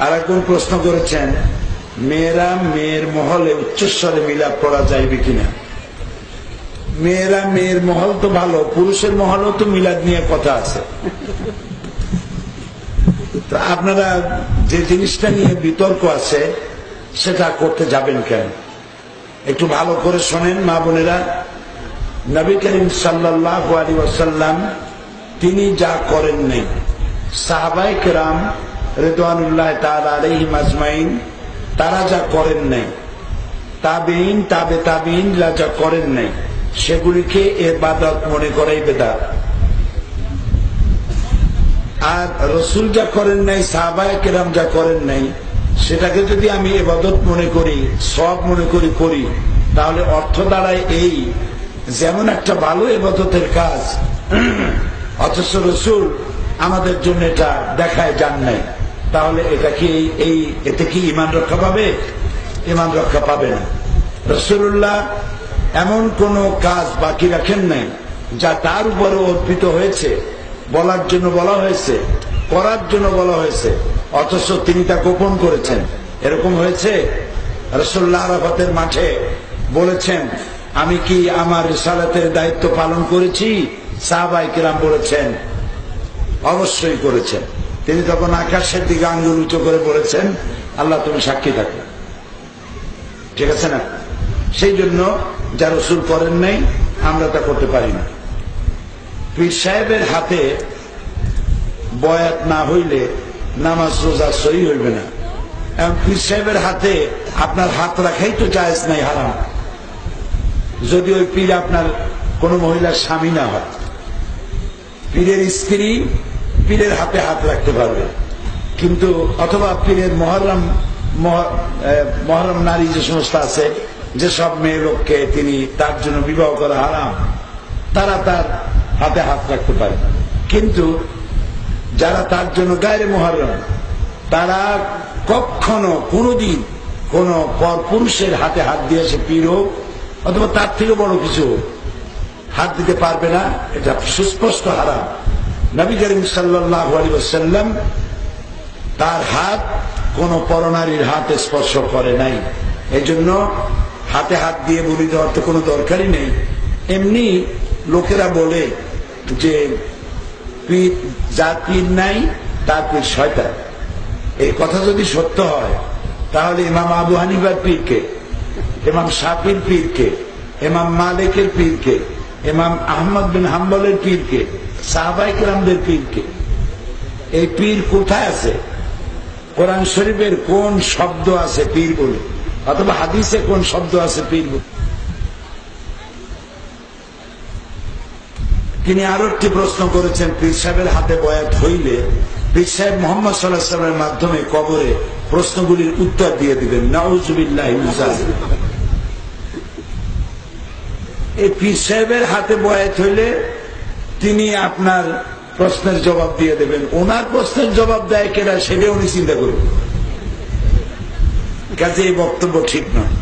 আর একজন প্রশ্ন করেছেন, মেয়েরা মেয়ের মহলে উচ্চস্বরে মিলাপ করা যাইবে কিনা। মেয়েরা মেয়ের মহল তো ভালো, পুরুষের মহলও তো মিলাদ নিয়ে কথা আছে। তো আপনারা যে জিনিসটা নিয়ে বিতর্ক আছে সেটা করতে যাবেন কেন? একটু ভালো করে শোনেন মা বোনেরা। নবী করিম সাল্লাল্লাহু আলাইহি ওয়াসাল্লাম তিনি যা করেন নাই, সাহাবায়ে কেরাম রিদওয়ানুল্লাহ তাআলা আলাইহিম আজমাইন তারা যা করেন নাই, তাবেঈন তাবে তাবেঈনরা যা করেন নাই, সেগুলিকে ইবাদত মনে করাই বিদআত। আর রাসূল যা করেন নাই, সাহাবায়ে কেরাম যা করেন নাই, সেটাকে যদি আমি ইবাদত মনে করি, সওয়াব মনে করি, তাহলে অর্থ দাঁড়ায় এই, যেমন একটা ভালো ইবাদতের কাজ, অথচ রাসূল আমাদের জন্য এটা দেখায় যান নাই, তাহলে এটা কি এতে কি ঈমান রক্ষা পাবে? ঈমান রক্ষা পাবে না। রাসূলুল্লাহ এমন কোন কাজ বাকি রাখেন নাই যা তার উপরে অর্পিত হয়েছে, বলার জন্য বলা হয়েছে, করার জন্য বলা হয়েছে, অথচ তিনি তা গোপন করেছেন। এরকম হয়েছে? রাসূলুল্লাহ আরাফাতের মাঠে বলেছেন, আমি কি আমার রিসালাতের দায়িত্ব পালন করেছি? সাহাবায়ে কেরাম বলেছেন অবশ্যই করেছেন। তিনি তখন আকাশের দিকে আঙ্গুল উঁচু করে বলেছেন, আল্লাহ তুমি সাক্ষী থাকো। ঠিক আছে না? সেই জন্য যা রাসূল করেন নাই আমরা তা করতে পারি না। পীর সাহেবের হাতে বয়াত না হইলে নামাজ রোজা সহি হইবে না। এবং পীর সাহেবের হাতে আপনার হাত রাখাই তো জায়েজ নাই, হারাম, যদি ওই পীর আপনার কোন মহিলার স্বামী না হয়। পীরের স্ত্রী পীরের হাতে হাত রাখতে পারবে, কিন্তু অথবা পীরের মহরম নারী যে সমস্ত আছে, যেসব মেয়ে লোককে তিনি তার জন্য বিবাহ করা হারাম, তারা তার হাতে হাত রাখতে পারে। কিন্তু যারা তার জন্য গায়রে মুহররম, তারা কখনো কোনদিন কোন পরপুরুষের হাতে হাত দিয়েছে, পীর হোক অথবা তার থেকে বড় কিছু হাত দিতে পারবে না। এটা সুস্পষ্ট হারাম। নবী করিম সাল্লাল্লাহু আলাইহি ওয়াসাল্লাম তার হাত কোন পরনারীর হাতে স্পর্শ করে নাই। এজন্য হাতে হাত দিয়ে বলি দেওয়ার তো কোনো দরকারই নেই। এমনি লোকেরা বলে যে যার পীর নাই তার পীর শয়তান। এই কথা যদি সত্য হয়, তাহলে ইমাম আবু হানিফার পীরকে, ইমাম শাফির পীরকে, ইমাম মালিকের পীরকে, ইমাম আহমদ বিন হাম্বলের পীরকে, সাহাবায়ে কেরামদের পীরকে, এই পীর কোথায় আছে? কোরআন শরীফের কোন শব্দ আছে পীর বলে, অথবা হাদিসে কোন শব্দ আছে পীর বলে? তিনি আরো একটি প্রশ্ন করেছেন, পীর সাহেবের হাতে বয়াত হইলে পীর সাহেব মুহাম্মদ সাল্লাল্লাহু আলাইহি ওয়াসাল্লামের মাধ্যমে কবরে প্রশ্নগুলির উত্তর দিয়ে দিবেন। নাউযুবিল্লাহি মিন যালিক। এই পীর সাহেবের হাতে বয়াত হইলে তিনি আপনার প্রশ্নের জবাব দিয়ে দেবেন। ওনার প্রশ্নের জবাব দেয় কেনা, সেটা উনি চিন্তা করবেন। কাজে এই বক্তব্য ঠিক নয়।